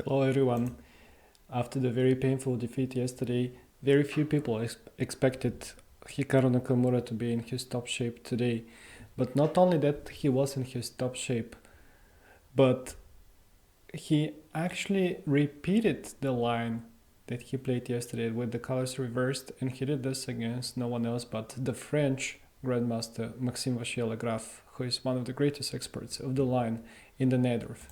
Hello everyone. After the very painful defeat yesterday, very few people expected Hikaru Nakamura to be in his top shape today. But not only that he was in his top shape, but he actually repeated the line that he played yesterday with the colors reversed, and he did this against no one else but the French Grandmaster Maxime Vachier-Lagrave, who is one of the greatest experts of the line in the Najdorf.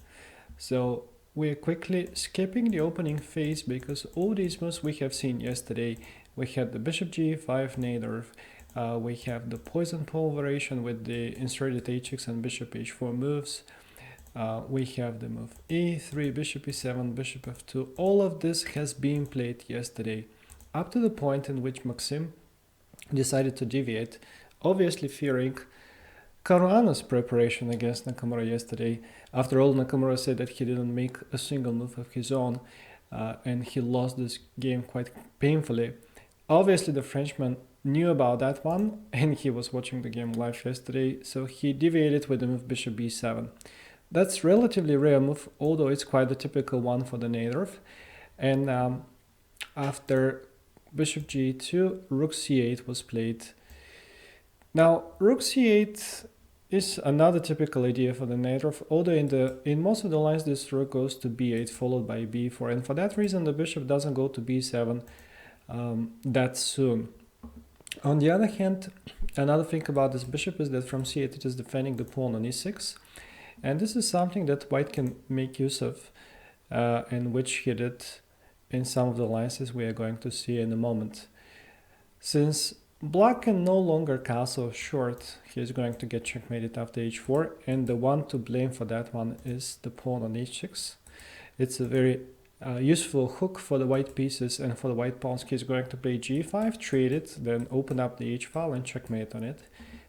So we're quickly skipping the opening phase because all these moves we have seen yesterday. We had the bishop g5 Najdorf, we have the poison pawn variation with the inserted h6 and bishop h4 moves. We have the move e3, bishop e7, bishop f2. All of this has been played yesterday, up to the point in which Maxime decided to deviate, obviously fearing Caruana's preparation against Nakamura yesterday. After all, Nakamura said that he didn't make a single move of his own, and he lost this game quite painfully. Obviously, the Frenchman knew about that one, and he was watching the game live yesterday, so he deviated with the move bishop b7. That's relatively rare move, although it's quite a typical one for the Najdorf. And after bishop g2, rook c8 was played. Now, rook c8 is another typical idea for the Najdorf, although in most of the lines this rook goes to b8 followed by b4, and for that reason the bishop doesn't go to b7 that soon. On the other hand, another thing about this bishop is that from c8 it is defending the pawn on e6, and this is something that white can make use of, and which he did in some of the lines as we are going to see in a moment. Since Black can no longer castle short, he is going to get checkmated after h4, and the one to blame for that one is the pawn on h6. It's a very useful hook for the white pieces, and for the white pawns he's going to play g5, trade it, then open up the h-file and checkmate on it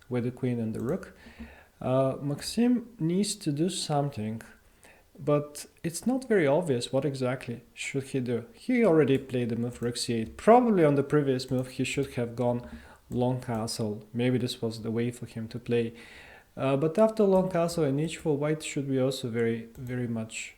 with the queen and the rook. Maxime needs to do something, but it's not very obvious what exactly should he do. He already played the move rook c8. Probably on the previous move he should have gone long castle. Maybe this was the way for him to play. But after long castle and h4, white should be also very, very much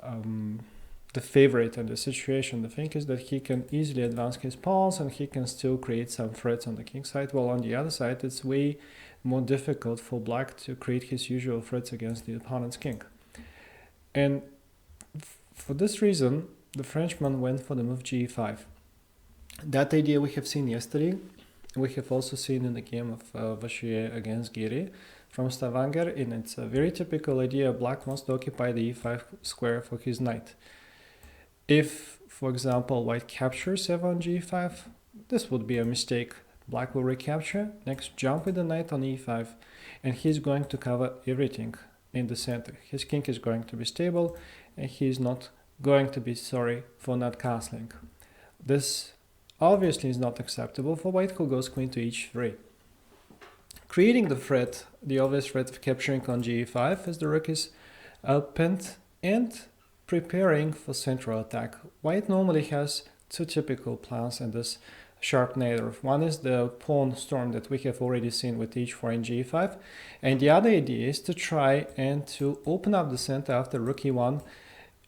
the favorite in the situation. The thing is that he can easily advance his pawns and he can still create some threats on the king side, while on the other side it's way more difficult for black to create his usual threats against the opponent's king. And for this reason, the Frenchman went for the move g5. That idea we have seen yesterday. We have also seen in the game of Vachier against Giri from Stavanger, and it's a very typical idea. Black wants to occupy the e5 square for his knight. If, for example, white captures f1 g5, this would be a mistake. Black will recapture, next jump with the knight on e5, and he's going to cover everything in the center. His king is going to be stable, and he is not going to be sorry for not castling. This obviously is not acceptable for white, who goes queen to h3. Creating the threat, the obvious threat of capturing on g5 as the rook is pinned, and preparing for central attack. White normally has two typical plans in this sharp Najdorf. One is the pawn storm that we have already seen with h4 and g5, and the other idea is to try and to open up the center after rook e1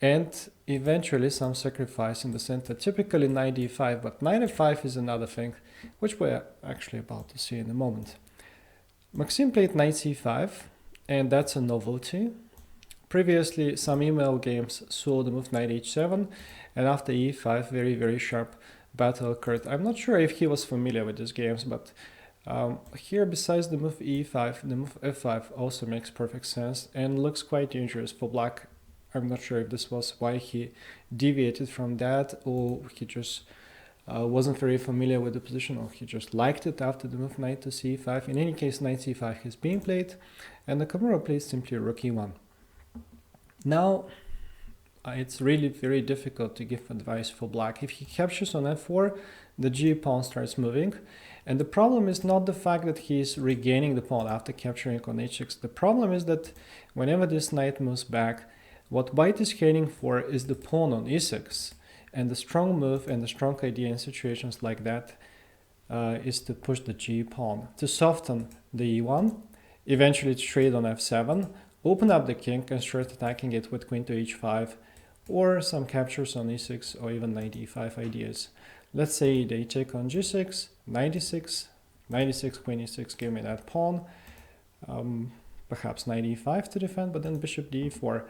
and eventually some sacrifice in the center, typically knight d5, but knight f5 is another thing which we're actually about to see in a moment. Maxime played knight c5, and that's a novelty. Previously some email games saw the move knight h7, and after e5 very, very sharp battle occurred. I'm not sure if he was familiar with these games, but here besides the move e5, the move f5 also makes perfect sense and looks quite dangerous for black. I'm not sure if this was why he deviated from that, or he just wasn't very familiar with the position, or he just liked it after the move knight to c5. In any case, knight c5 is being played, and Nakamura plays simply rook e1. Now, it's really very difficult to give advice for black. If he captures on f4, the g pawn starts moving, and the problem is not the fact that he is regaining the pawn after capturing on h6. The problem is that whenever this knight moves back, what white is caring for is the pawn on e6, and the strong move and the strong idea in situations like that is to push the g pawn, to soften the e1, eventually trade on f7, open up the king and start attacking it with queen to h5, or some captures on e6 or even knight e5 ideas. Let's say they take on g6, 96, 96, queen e6, give me that pawn, perhaps knight e5 to defend, but then bishop d4.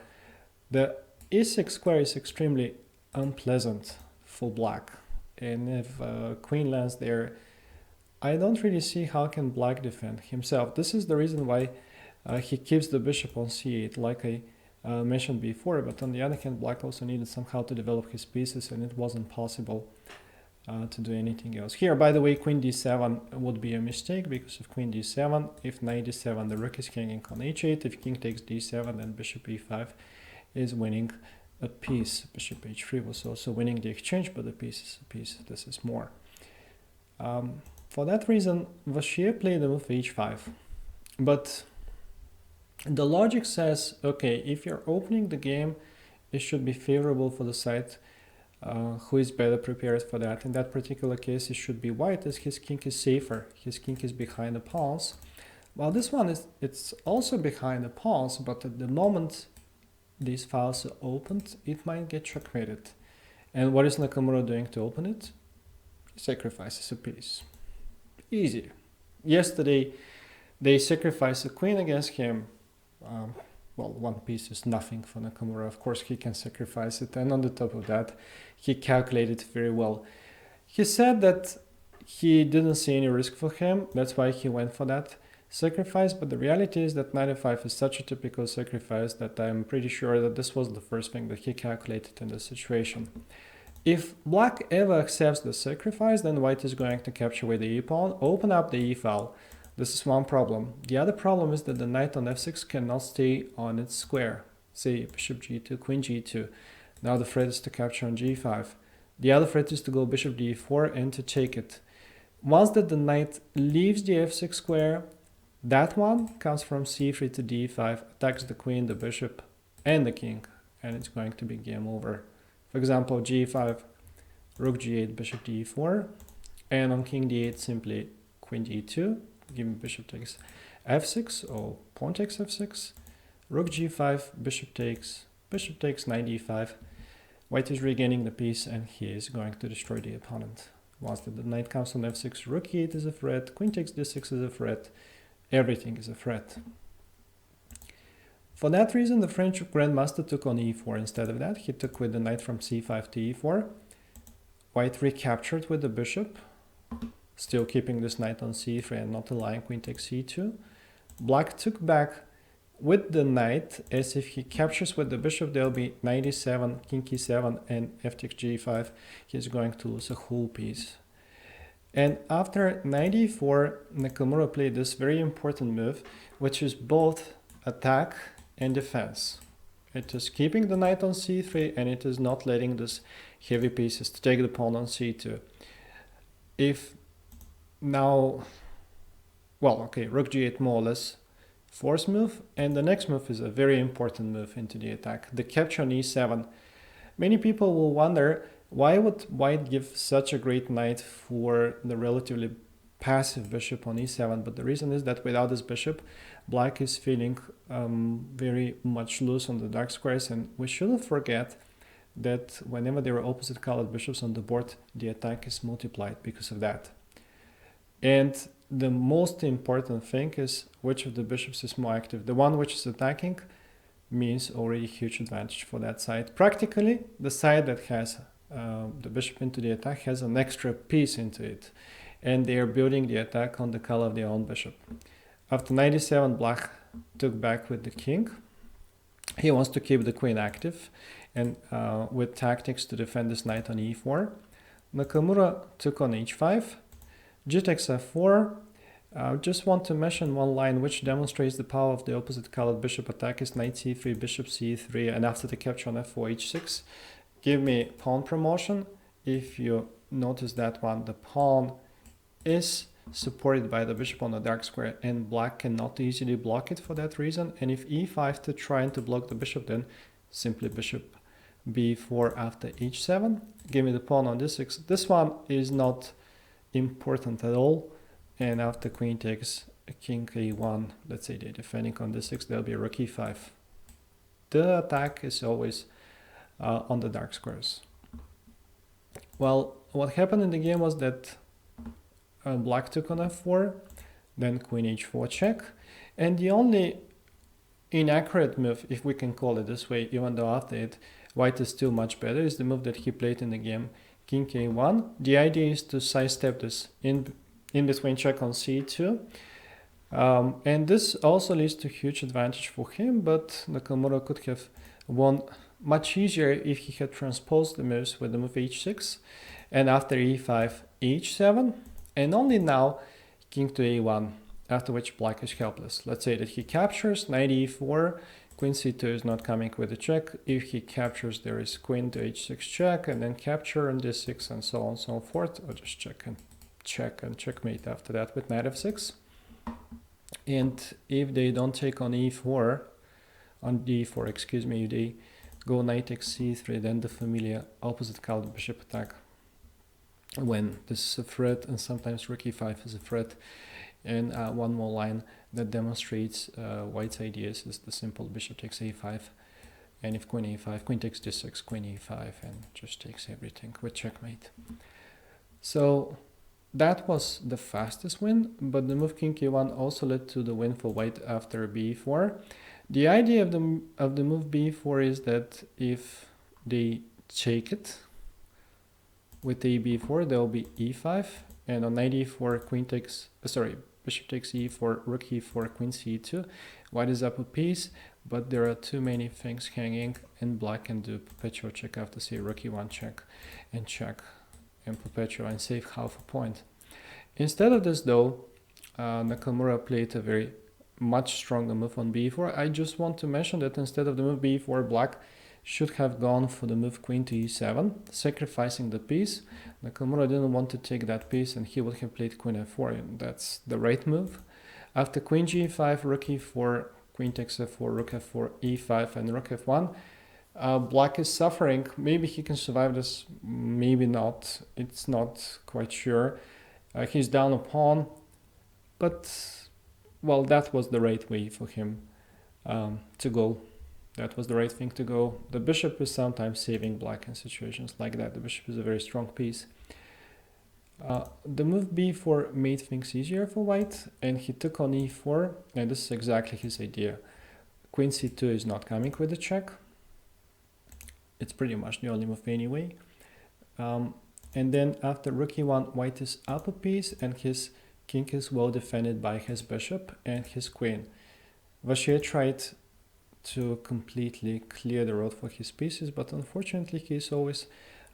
The e6 square is extremely unpleasant for black, and if queen lands there, I don't really see how can black defend himself. This is the reason why he keeps the bishop on c8, like I mentioned before, but on the other hand, black also needed somehow to develop his pieces, and it wasn't possible to do anything else. Here, by the way, queen d7 would be a mistake because of queen d7. If knight d7, the rook is hanging on h8. If king takes d7, then bishop e5 is winning a piece. Bishop h3 was also winning the exchange, but the piece is a piece. This is more. For that reason, Vachier played the move h5. But the logic says, okay, if you're opening the game, it should be favorable for the side who is better prepared for that. In that particular case, it should be white, as his king is safer. His king is behind the pawns. While this one it's also behind the pawns, but at the moment these files are opened, it might get checkmated. And what is Nakamura doing to open it? He sacrifices a piece. Easy. Yesterday, they sacrificed a queen against him. Well, one piece is nothing for Nakamura. Of course, he can sacrifice it. And on the top of that, he calculated very well. He said that he didn't see any risk for him. That's why he went for that sacrifice. But the reality is that knight f5 is such a typical sacrifice that I'm pretty sure that this was the first thing that he calculated in this situation. If black ever accepts the sacrifice, then white is going to capture with the e-pawn, open up the e-file. This is one problem. The other problem is that the knight on f6 cannot stay on its square. Say bishop g2, queen g2. Now the threat is to capture on g5. The other threat is to go bishop d4 and to take it. Once that the knight leaves the f6 square, that one comes from c3 to d5, attacks the queen, the bishop, and the king, and it's going to be game over. For example, g5, rook g8, bishop d4, and on king d8 simply queen d2, give me bishop takes f6 or pawn takes f6, rook g5, bishop takes knight d5. White is regaining the piece and he is going to destroy the opponent. Once the knight comes on f6, rook e8 is a threat, queen takes d6 is a threat, everything is a threat. For that reason, the French grandmaster took on e4 instead of that. He took with the knight from c5 to e4. White recaptured with the bishop, still keeping this knight on c3 and not allowing queen takes c2. Black took back with the knight, as if he captures with the bishop, there'll be knight e7, king e7, and f takes g5. He's going to lose a whole piece. And after knight e4, Nakamura played this very important move, which is both attack and defense. It is keeping the knight on c3, and it is not letting these heavy pieces to take the pawn on c2. If now, well, okay, rook g8 more or less force move, and the next move is a very important move into the attack, the capture on e7. Many people will wonder, why would white give such a great knight for the relatively passive bishop on e7? But the reason is that without this bishop, black is feeling very much loose on the dark squares, and we shouldn't forget that whenever there are opposite colored bishops on the board, the attack is multiplied because of that. And the most important thing is which of the bishops is more active. The one which is attacking means already huge advantage for that side. Practically, the side that has the bishop into the attack has an extra piece into it, and they are building the attack on the color of their own bishop. After knight e7, black took back with the king. He wants to keep the queen active, and with tactics to defend this knight on e4. Nakamura took on h5, g takes f4. Just want to mention one line which demonstrates the power of the opposite colored bishop attack is knight c3, bishop c3, and after the capture on f4, h6. Give me pawn promotion. If you notice that one, the pawn is supported by the bishop on the dark square, and black cannot easily block it for that reason. And if e5 to try to block the bishop, then simply bishop b4 after h7. Give me the pawn on d6. This one is not important at all. And after queen takes king a1, let's say they're defending on d6, there'll be rook e5. The attack is always on the dark squares. Well, what happened in the game was that black took on f4, then queen h4 check, and the only inaccurate move, if we can call it this way, even though after it white is still much better, is the move that he played in the game, king a1. The idea is to sidestep this in between check on c2, and this also leads to huge advantage for him, but Nakamura could have won much easier if he had transposed the moves with the move h6, and after e5, h7, and only now king to a1, after which black is helpless. Let's say that he captures, knight e4, queen c2 is not coming with a check. If he captures, there is queen to h6 check, and then capture on d6, and so on and so forth, or just check and checkmate after that with knight f6. And if they don't take on e4, on d4, excuse me, if they go knight takes c3, then the familiar opposite colored bishop attack, when this is a threat, and sometimes rook e5 is a threat. And one more line that demonstrates white's ideas is the simple bishop takes a5, and if queen a5, queen takes d6, queen e5, and just takes everything with checkmate. So that was the fastest win, but the move king e1 also led to the win for white after b4. The idea of the move b4 is that if they take it with a b4, there will be e5, and on knight e4, bishop takes e4, rook e4, queen c2. White is up a piece, but there are too many things hanging, and black can do perpetual check after say rook e1 check, and perpetual and save half a point. Instead of this though, Nakamura played a very much stronger move on b4. I just want to mention that instead of the move b4, black should have gone for the move queen to e7, sacrificing the piece. Nakamura didn't want to take that piece, and he would have played queen f4, and that's the right move. After queen g5, rook e4, queen takes f4, rook f4, e5, and rook f1, black is suffering. Maybe he can survive this, maybe not. It's not quite sure. He's down a pawn, but, well, that was the right way for him to go. That was the right thing to go. The bishop is sometimes saving black in situations like that. The bishop is a very strong piece. The move b4 made things easier for white, and he took on e4, and this is exactly his idea. Queen c2 is not coming with a check. It's pretty much the only move anyway. And then after rook e1, white is up a piece, and his king is well defended by his bishop and his queen. Vachier tried to completely clear the road for his pieces, but unfortunately he's always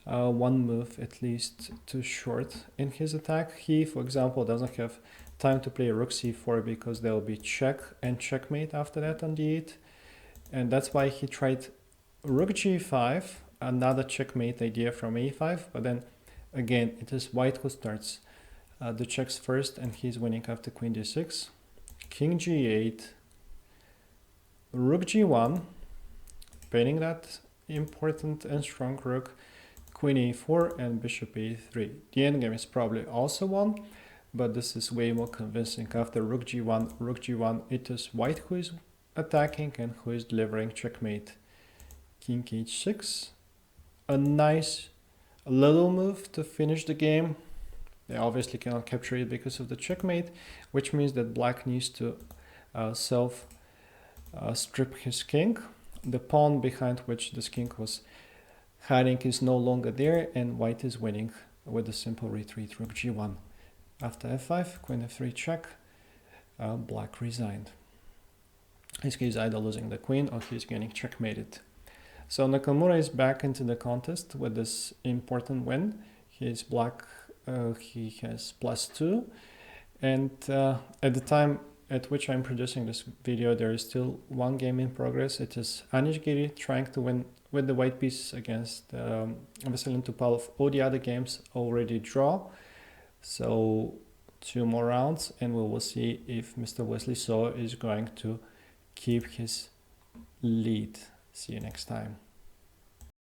one move at least too short in his attack. He, for example, doesn't have time to play rook c4 because there will be check and checkmate after that on d8, and that's why he tried rook g5, another checkmate idea from a5, but then again it is white who starts the checks first, and he's winning after queen d6, king g8, rook g1, painting that important and strong rook, queen a4, and bishop a3. The endgame is probably also won, but this is way more convincing. After rook g1, it is white who is attacking and who is delivering checkmate. King h6, a nice little move to finish the game. They obviously cannot capture it because of the checkmate, which means that black needs to strip his king. The pawn behind which this king was hiding is no longer there, and white is winning with a simple retreat, rook g1. After f5, queen f3 check, black resigned. He's either losing the queen or he's getting checkmated. So Nakamura is back into the contest with this important win. He's black, he has +2, and at the time at which I'm producing this video, there is still one game in progress. It is Anish Giri trying to win with the white piece against Vasilin Topalov. All the other games already draw. So 2 more rounds, and we will see if Mr. Wesley So is going to keep his lead. See you next time.